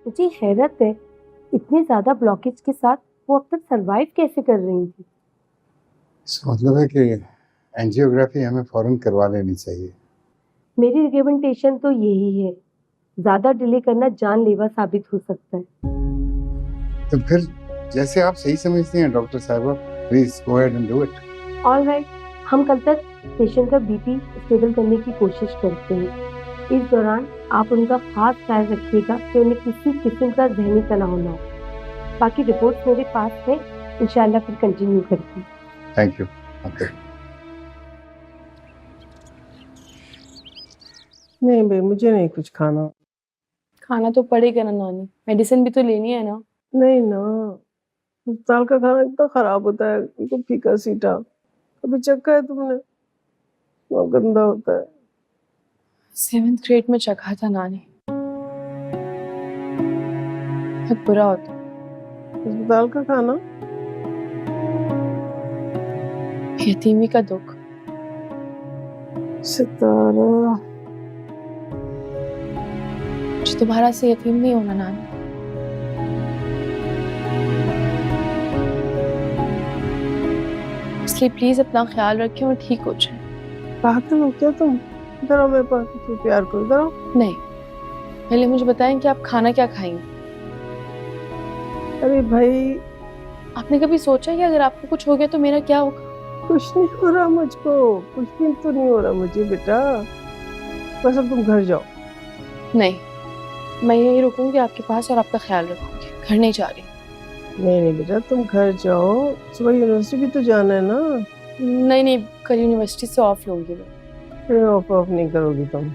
मुझे हैरत है, इतने ज्यादा ब्लॉकेज के साथ वो अब तक सरवाइव कैसे कर रही थी। इसका मतलब है कि एंजियोग्राफी हमें फौरन करवा लेनी चाहिए। मेरी रिकमेंडेशन तो यही है, ज्यादा डिले करना जानलेवा साबित हो सकता है। तो फिर जैसे आप सही समझती हैं डॉक्टर साहिबा, please go ahead and do it. Alright, हम कल तक पेशेंट का बीपी स्टेबल करने की कोशिश करते हैं। इस दौरान आप उनका खास ख्याल रखिएगा कि उन्हें किसी किस्म का जहनी तनाव ना हो। बाकी रिपोर्ट मेरे पास है, इंशाल्लाह फिर कंटिन्यू करती हूँ। Thank you. ओके। नहीं भाई, मुझे नहीं कुछ खाना। खाना तो पड़ेगा ना नानी, मेडिसिन भी तो लेनी है ना। नहीं ना, अस्पताल का खाना इतना खराब होता है, बिल्कुल फीका सीटा। कभी चखा है तुमने? बहुत गंदा होता है। 7th ग्रेड में चखा था नानी, बहुत बुरा होता। अस्पताल का खाना, यतीमी का दुख। सितारा। मुझे दोबारा से यतीम नहीं होना नानी। इसलिए प्लीज अपना ख्याल रखें और ठीक हो जाए। पागल हो क्या तुम? इधर आओ मेरे पास, तुम प्यार करो, इधर आओ। नहीं, पहले मुझे बताएं कि आप खाना क्या खाएंगे। अरे भाई, आपने कभी सोचा कि अगर आपको कुछ हो गया तो मेरा क्या होगा? कुछ नहीं हो रहा मुझको, कुछ भी तो नहीं हो रहा मुझे बेटा। बस अब तुम घर जाओ। नहीं, मैं यही रुकूंगी आपके पास और आपका ख्याल रखूंगी, घर नहीं जा रही। नहीं नहीं बेटा, तुम घर जाओ, सुबह यूनिवर्सिटी भी तो जाना है ना। नहीं नहीं, कल यूनिवर्सिटी से ऑफ लूंगी मैं। फिर ऑफ नहीं करोगी तुम,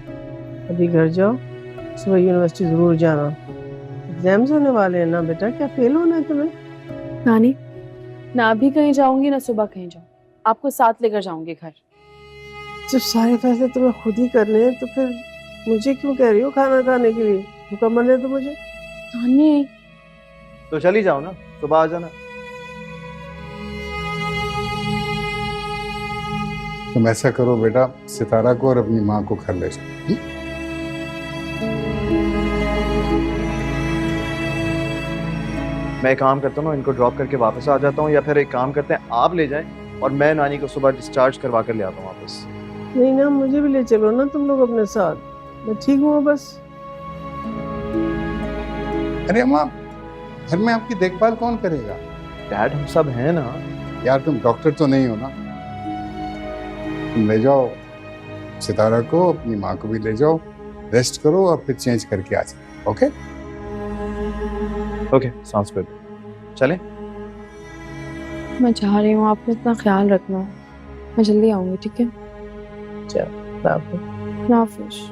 अभी घर जाओ, सुबह यूनिवर्सिटी जरूर जाना। एग्जाम्स होने वाले हैं ना बेटा, क्या फेल होना है तुम्हें? नानी, ना अभी कहीं जाऊंगी ना सुबह कहीं जाऊंगी, आपको साथ लेकर जाऊंगी घर। जब सारे फैसले तुम्हें खुद ही करने हैं तो फिर मुझे क्यों कह रही हो खाना खाने के लिए? भूखा मरने दो मुझे। नानी, तो चली जाओ ना, सुबह आ जाना। तुम ऐसा करो बेटा, सितारा को और अपनी माँ को घर ले जाओ। मैं एक काम करता हूँ ना, इनको ड्रॉप करके वापस आ जाता हूँ, या फिर एक काम करते हैं आप ले जाएं और मैं नानी को सुबह डिस्चार्ज करवा कर ले आता हूँ वापस। नहीं ना, मुझे भी ले चलो ना तुम लोग अपने साथ, मैं ठीक हूँ बस। अरे अम्मा, घर में आपकी देखभाल कौन करेगा? डैड, हम सब हैं ना। यार तुम डॉक्टर तो नहीं हो ना। तुम ले जाओ सितारा को, अपनी माँ को भी ले जाओ, रेस्ट करो और फिर चेंज करके आ जाओ। Okay okay, sounds good. चलें? मैं जा रही हूँ, आपने इतना ख्याल रखना। मैं जल्दी आऊंगी, ठीक है? चलो, हाफिज।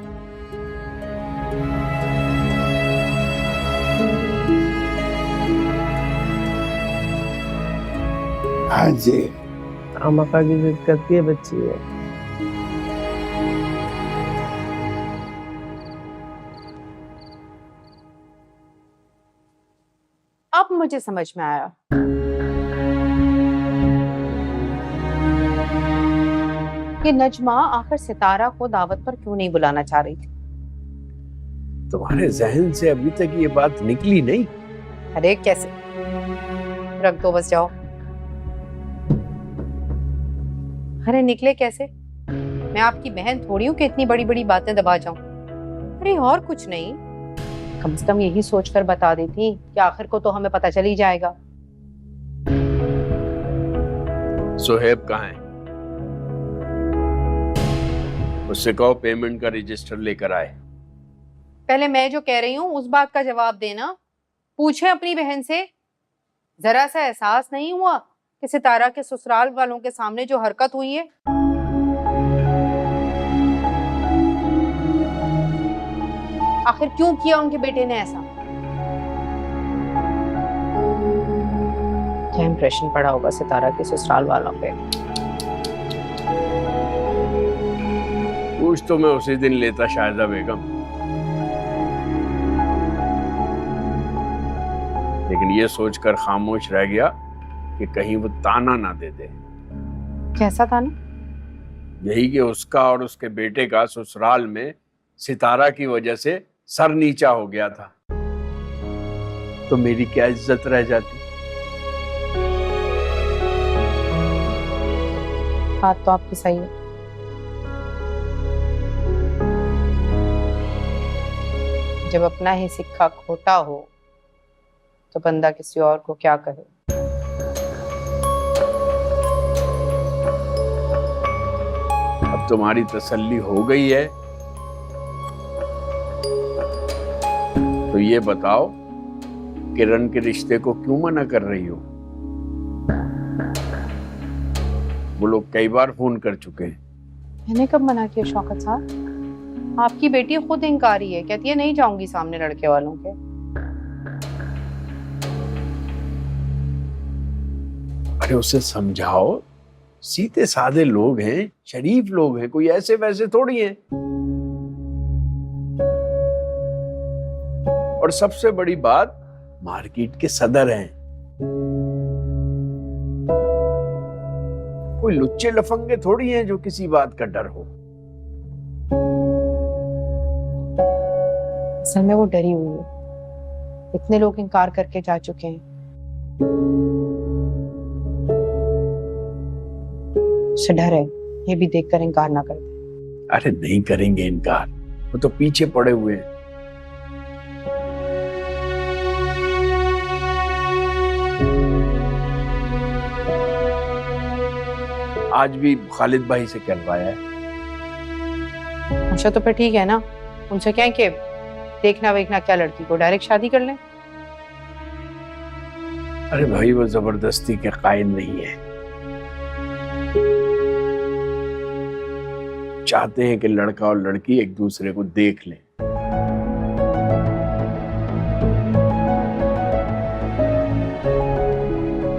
हाँ जी। अम्मा की जिद करती है बच्ची है। अब मुझे समझ में आया कि नजमा आखिर सितारा को दावत पर क्यों नहीं बुलाना चाह रही थी। तुम्हारे जहन से अभी तक ये बात निकली नहीं? अरे कैसे, रख दो बस, जाओ। अरे निकले कैसे? मैं आपकी बहन थोड़ी हूँ कि इतनी बड़ी बड़ी बातें दबा जाऊं। अरे और कुछ नहीं, कम से कम यही सोचकर बता देती कि आखिर को तो हमें पता चल ही जाएगा। सोहेब कहाँ है? उससे कहो पेमेंट का रजिस्टर लेकर आए। पहले मैं जो कह रही हूँ उस बात का जवाब देना। पूछे अपनी बहन से, जरा सा एहसास नहीं हुआ कि सितारा के ससुराल वालों के सामने जो हरकत हुई है? आखिर क्यों किया उनके बेटे ने ऐसा? क्या इंप्रेशन पड़ा होगा सितारा के ससुराल वालों पे? पूछ तो मैं उसी दिन लेता शाहिदा बेगम, लेकिन ये सोचकर खामोश रह गया कि कहीं वो ताना ना दे दे। कैसा ताना? यही कि उसका और उसके बेटे का ससुराल में सितारा की वजह से सर नीचा हो गया था। तो मेरी क्या इज्जत रह जाती। बात तो आपकी सही है। जब अपना ही सिक्का खोटा हो तो बंदा किसी और को क्या करे। अब तुम्हारी तसल्ली हो गई है तो ये बताओ, किरण के रिश्ते को क्यों मना कर रही हो? वो लोग कई बार फोन कर चुके हैं। मैंने कब मना किया शौकत साहब? आपकी बेटी खुद इनकारी है, कहती है नहीं जाऊंगी सामने लड़के वालों के। अरे उसे समझाओ, सीधे साधे लोग हैं, शरीफ लोग हैं, कोई ऐसे वैसे थोड़ी हैं। और सबसे बड़ी बात, मार्केट के सदर हैं, कोई लुच्चे लफंगे थोड़ी हैं जो किसी बात का डर हो। असल में वो डरी हुई है, इतने लोग इनकार करके जा चुके हैं। उसे डर है ये भी देखकर इनकार ना कर दे। अरे नहीं करेंगे इनकार, वो तो पीछे पड़े हुए हैं। आज भी खालिद भाई से कहलवाया है। अच्छा तो फिर ठीक है ना, उनसे कहें कि देखना वेखना क्या लड़की को डायरेक्ट शादी कर लें। अरे भाई वो जबरदस्ती के कायल नहीं है, चाहते हैं कि लड़का और लड़की एक दूसरे को देख लें।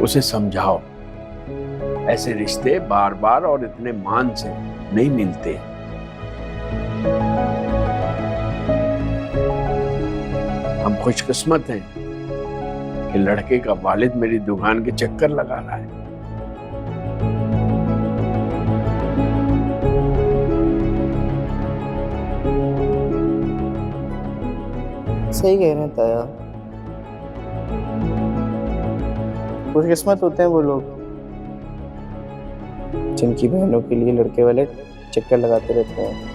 उसे समझाओ, ऐसे रिश्ते बार बार और इतने मान से नहीं मिलते। हम खुशकिस्मत हैं कि लड़के का वालिद मेरी दुकान के चक्कर लगा रहा है। सही कह रहे हैं ताया, खुशकिस्मत होते हैं वो लोग जिनकी बहनों के लिए लड़के वाले चक्कर लगाते रहते हैं।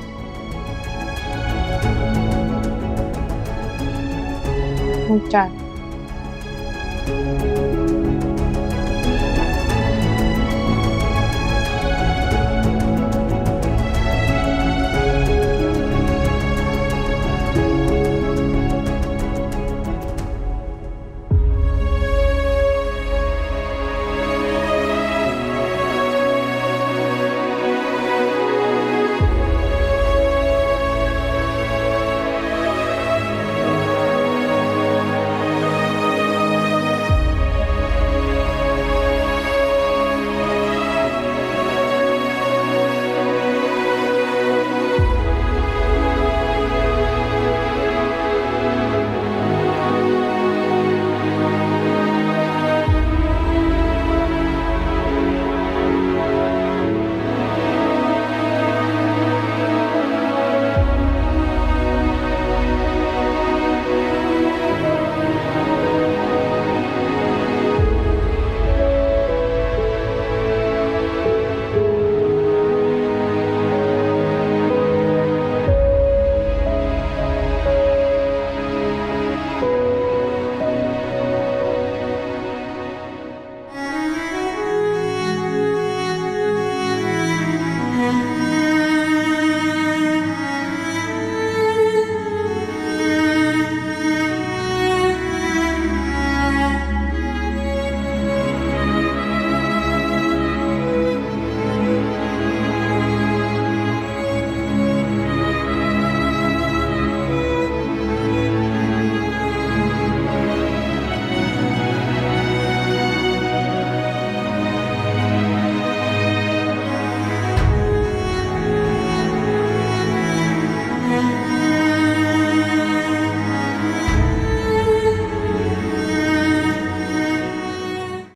चाय